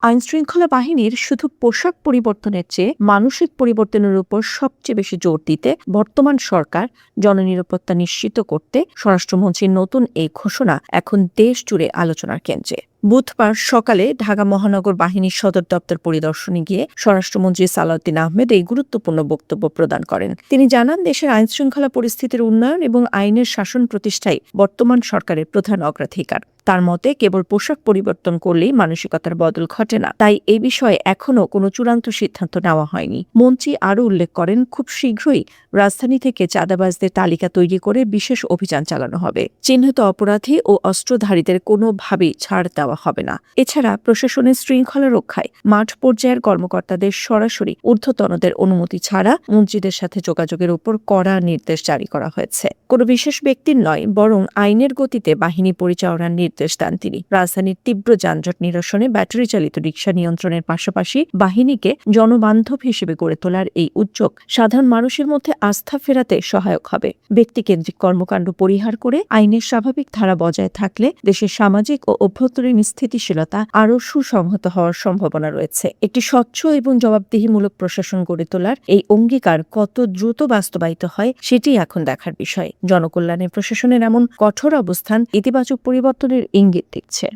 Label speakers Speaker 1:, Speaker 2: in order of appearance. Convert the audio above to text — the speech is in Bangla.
Speaker 1: আইনশৃঙ্খলা বাহিনীর শুধু পোশাক পরিবর্তনের চেয়ে মানসিক পরিবর্তনের উপর সবচেয়ে বেশি জোর দিতে বর্তমান সরকার জননিরাপত্তা নিশ্চিত করতে স্বরাষ্ট্রমন্ত্রীর নতুন এই ঘোষণা এখন দেশ জুড়ে আলোচনার কেন্দ্রে। বুধবার সকালে ঢাকা মহানগর বাহিনীর সদর দপ্তর পরিদর্শনে গিয়ে স্বরাষ্ট্রমন্ত্রী সালাউদ্দিন আহমেদ এই গুরুত্বপূর্ণ বক্তব্য প্রদান করেন। তিনি জানান, দেশের আইনশৃঙ্খলা পরিস্থিতির উন্নয়ন এবং আইনের শাসন প্রতিষ্ঠাই বর্তমান সরকারের প্রধান অগ্রাধিকার। তার মতে, কেবল পোশাক পরিবর্তন করলেই মানসিকতার বদল ঘটে না, তাই এ বিষয়ে এখনো কোনো চূড়ান্ত সিদ্ধান্ত নেওয়া হয়নি। মন্ত্রী আরও উল্লেখ করেন, খুব শীঘ্রই রাজধানী থেকে চাঁদাবাজদের তালিকা তৈরি করে বিশেষ অভিযান চালানো হবে। চিহ্নিত অপরাধী ও অস্ত্রধারীদের কোনোভাবেই ছাড় দেওয়া হবে না। এছাড়া প্রশাসনের শৃঙ্খলা রক্ষায় মাঠ পর্যায়ের কর্মকর্তাদের সরাসরি ঊর্ধ্বতনদের অনুমতি ছাড়া মন্ত্রীদের সাথে যোগাযোগের উপর কড়া নির্দেশ জারি করা হয়েছে। কোনো বিশেষ ব্যক্তির নয়, বরং আইনের গতিতে বাহিনী পরিচালনার নির্দেশ দেন তিনি। রাজধানীর তীব্র যানজট নিরসনে ব্যাটারি চালিত রিকশা নিয়ন্ত্রণের পাশাপাশি বাহিনীকে জনবান্ধব হিসেবে গড়ে তোলার এই উদ্যোগ সাধারণ মানুষের মধ্যে আস্থা ফেরাতে সহায়ক হবে। ব্যক্তিকেন্দ্রিক কর্মকাণ্ড পরিহার করে আইনের স্বাভাবিক ধারা বজায় থাকলে দেশের সামাজিক ও অভ্যন্তরীণ স্থিতিশীলতা আরও সুসংহত হওয়ার সম্ভাবনা রয়েছে। একটি স্বচ্ছ এবং জবাবদিহিমূলক প্রশাসন গড়ে তোলার এই অঙ্গীকার কত দ্রুত বাস্তবায়িত হয় সেটি এখন দেখার বিষয়। জনকল্যাণে প্রশাসনের এমন কঠোর অবস্থান ইতিবাচক পরিবর্তনের ইঙ্গিত দিচ্ছে।